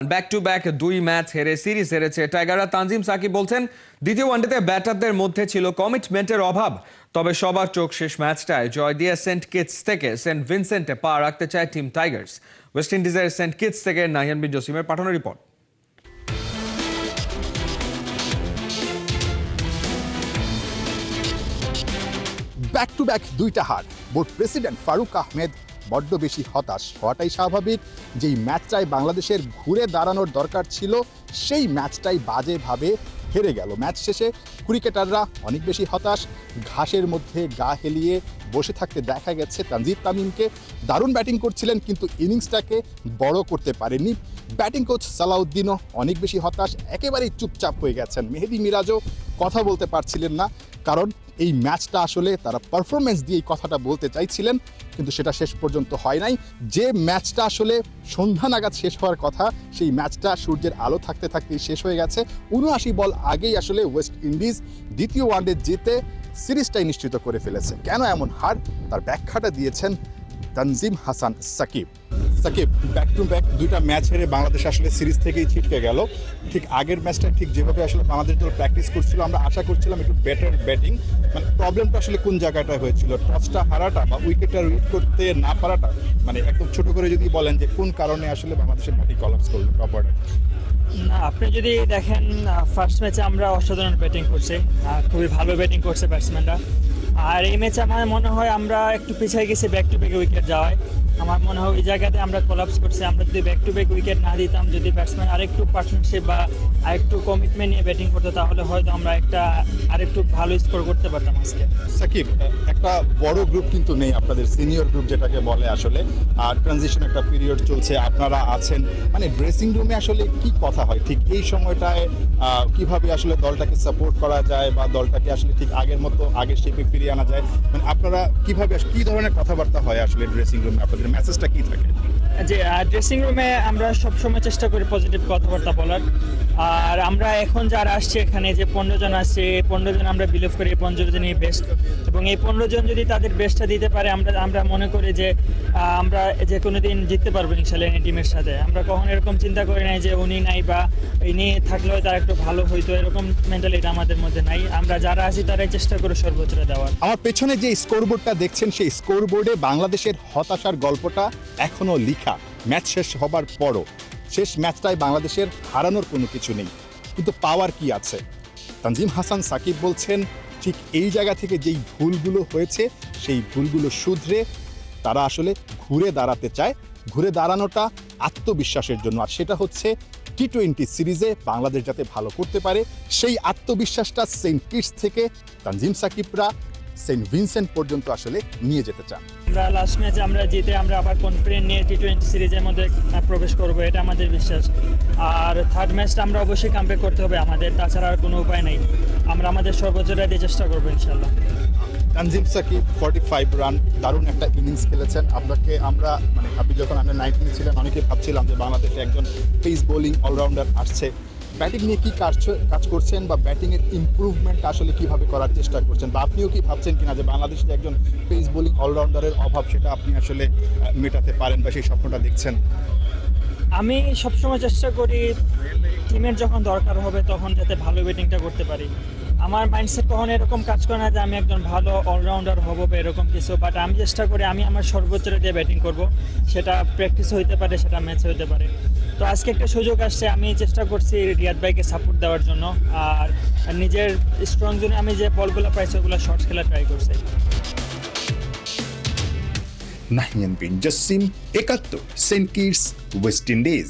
Back to back দুই match হেরে series হেরেছে টাইগাররা। তানজিম সাকিব বলছেন দ্বিতীয় ওয়ানডেতে ব্যাটারদের মধ্যে ছিল কমিটমেন্টের অভাব। তবে সবার চোখ শেষ ম্যাচটায় জয় দিয়ে সেন্ট কিটস থেকে সেন্ট ভিনসেন্টে পা রাখতে চায় টিম টাইগার্স। ওয়েস্ট ইন্ডিজের সেন্ট কিটস থেকে নাহিয়ান বিন জসিমের পাঠানো রিপোর্ট। ব্যাক টু ব্যাক দুইটা হার। বোর্ড প্রেসিডেন্ট ফারুক আহমেদ বড্ড বেশি হতাশ হওয়াটাই স্বাভাবিক। যেই ম্যাচটাই বাংলাদেশের ঘুরে দাঁড়ানোর দরকার ছিল সেই ম্যাচটাই বাজেভাবে হেরে গেল। ম্যাচ শেষে ক্রিকেটাররা অনেক বেশি হতাশ। ঘাসের মধ্যে গা হেলিয়ে বসে থাকতে দেখা গেছে তানজিদ তামিমকে। দারুণ ব্যাটিং করছিলেন কিন্তু ইনিংসটাকে বড় করতে পারেননি। ব্যাটিং কোচ সালাউদ্দিনও অনেক বেশি হতাশ, একেবারেই চুপচাপ হয়ে গেছেন। মেহেদী মিরাজও কথা বলতে পারছিলেন না, কারণ এই ম্যাচটা আসলে তারা পারফরমেন্স দিয়ে এই কথাটা বলতে চাইছিলেন, কিন্তু সেটা শেষ পর্যন্ত হয় নাই। যে ম্যাচটা আসলে সন্ধ্যা নাগাদ শেষ হওয়ার কথা, সেই ম্যাচটা সূর্যের আলো থাকতে থাকতেই শেষ হয়ে গেছে। ৭৯ বল আগেই আসলে ওয়েস্ট ইন্ডিজ দ্বিতীয় ওয়ানডে জিতে সিরিজটাই নিশ্চিত করে ফেলেছে। কেন এমন হার, তার ব্যাখ্যাটা দিয়েছেন Tanzim Hasan Sakib. Sakib, back to back দুইটা ম্যাচ হেরে বাংলাদেশ আসলে সিরিজ থেকেই ছিটকে গেল। ঠিক আগের ম্যাচটা ঠিক যেভাবে আসলে বাংলাদেশ দল প্র্যাকটিস করছিল, আমরা আশা করছিলাম একটু বেটার ব্যাটিং। মানে প্রবলেমটা আসলে কোন জায়গাটায় হয়েছিল? টসটা হারাটা বা উইকেটটা রিড করতে না পারাটা, মানে একদম ছোট করে যদি বলেন যে কোন কারণে আসলে বাংলাদেশের ব্যাটিং কলাপস করলো টপ অর্ডার? না, আপনি যদি দেখেন ফার্স্ট ম্যাচে আমরা অসাধারণ ব্যাটিং করছি, খুবই ভালো ব্যাটিং করছে ব্যাটসম্যানরা। আর এই ম্যাচে আমার মনে হয় আমরা একটু পিছিয়ে গেছি ব্যাক টু ব্যাক উইকেট যাওয়ায়। আমার মনে হয় ওই জায়গাতে আমরা কোলাপস করছি। আমরা যদি ব্যাক টু ব্যাক উইকেট না দিতাম, যদি ব্যাটসম্যান আরেকটু পার্টনারশিপ বা আরেকটু কমিটমেন্ট নিয়ে ব্যাটিং করতো, তাহলে হয়তো আমরা আরেকটু ভালো স্কোর করতে পারতাম আজকে। সাকিব, একটা বড় গ্রুপ কিন্তু নেই আপনাদের, সিনিয়র গ্রুপ যেটাকে বলে আসলে, আর ট্রানজিশন একটা পিরিয়ড চলছে, আপনারা আছেন। মানে ড্রেসিং রুমে আসলে কি কথা হয় ঠিক এই সময়টায়? কিভাবে আসলে দলটাকে সাপোর্ট করা যায় বা দলটাকে আসলে ঠিক আগের মতো আগের শেপে ফিরিয়ে আনা যায়? মানে আপনারা কিভাবে কি ধরনের কথাবার্তা হয় আসলে ড্রেসিং রুমে? আপনাদের মেসেজটা কি থাকে? যে ড্রেসিং রুমে আমরা সবসময় চেষ্টা করি পজিটিভ কথাবার্তা বলার। আর আমরা এখন যারা আসছে এখানে, যে 15 জন আসছে, 15 জন আমরা বিলিভ করি 15 জনই বেস্ট, এবং এই 15 জন যদি তাদের বেস্টটা দিতে পারে, আমরা মনে করি যে আমরা যে কোনো দিন জিততে পারবো ইনশাল্লাহ এই টিমের সাথে। আমরা কখনো এরকম চিন্তা করি নাই যে উনি নাই বা ইনি থাকলেও তার একটু ভালো হইতো, এরকম মেন্টালিটি আমাদের মধ্যে নাই। আমরা যারা আছি তারাই চেষ্টা করি সর্বোচ্চটা দেওয়ার। আমার পেছনে যে স্কোরবোর্ডটা দেখছেন, সেই স্কোরবোর্ডে বাংলাদেশের হতাশার গল্পটা এখনও লিখা। ম্যাচ শেষ হবার পরও শেষ ম্যাচটায় বাংলাদেশের হারানোর কোনো কিছু নেই, কিন্তু পাওয়ার কি আছে? তানজিম হাসান সাকিব বলছেন ঠিক এই জায়গা থেকে যেই ভুলগুলো হয়েছে সেই ভুলগুলো শুধরে তারা আসলে ঘুরে দাঁড়াতে চায়। ঘুরে দাঁড়ানোটা আত্মবিশ্বাসের জন্য, আর সেটা হচ্ছে টি-20 সিরিজে বাংলাদেশ যাতে ভালো করতে পারে। সেই আত্মবিশ্বাসটা সেন্ট কিটস থেকে তানজিম সাকিবরা সেন্ট ভিনসেন্ট পর্যন্ত আসলে নিয়ে যেতে চান। আমরা লাস্ট ম্যাচে আমরা জিতে আমরা আবার কনফিডেন্ট নিয়ে টি-20 সিরিজের মধ্যে প্রবেশ করবো, এটা আমাদের বিশ্বাস। আর থার্ড ম্যাচটা আমরা অবশ্যই কামব্যাক করতে হবে আমাদের, তাছাড়া আর কোনো উপায় নেই। আমরা আমাদের সর্বোচ্চটা দিয়ে চেষ্টা করবো ইনশাল্লাহ। তানজিম সাকিব 45 রান, দারুণ একটা ইনিংস খেলেছেন। আপনাকে আমরা মানে আপনি যখন আমরা 19 ছিলেন, অনেকে ভাবছিলাম যে বাংলাদেশে একজন পেস বোলিং অলরাউন্ডার আসছে। ব্যাটিং নিয়ে কি কাজ করছেন বা ব্যাটিংয়ের ইমপ্রুভমেন্ট আসলে কিভাবে করার চেষ্টা করছেন, বা আপনিও কি ভাবছেন কিনা যে বাংলাদেশে একজন পেস বোলিং অলরাউন্ডারের অভাব, সেটা আপনি আসলে মেটাতে পারেন বা সেই স্বপ্নটা দেখছেন? আমি সবসময় চেষ্টা করি টিমের যখন দরকার হবে তখন যাতে ভালো ব্যাটিংটা করতে পারি। আমার মাইন্ডসেট কখনো এরকম কাজ করে না যে আমি একজন ভালো অলরাউন্ডার হব বা এরকম কিছু, বাট আমি চেষ্টা করি আমি আমার সর্বোচ্চটা দিয়ে ব্যাটিং করব। সেটা প্র্যাকটিস হইতে পারে, সেটা ম্যাচে হইতে পারে। তো আজকে একটা সুযোগ আসছে, আমি চেষ্টা করছি রিয়াদ ভাইকে সাপোর্ট দেওয়ার জন্য, আর নিজের স্ট্রং জোনে আমি যে বলগুলো পাইছি ওগুলো শর্টস খেলা ট্রাই করছি। Nahiyan Bin Jasim, ৭১, Saint Kitts, West Indies.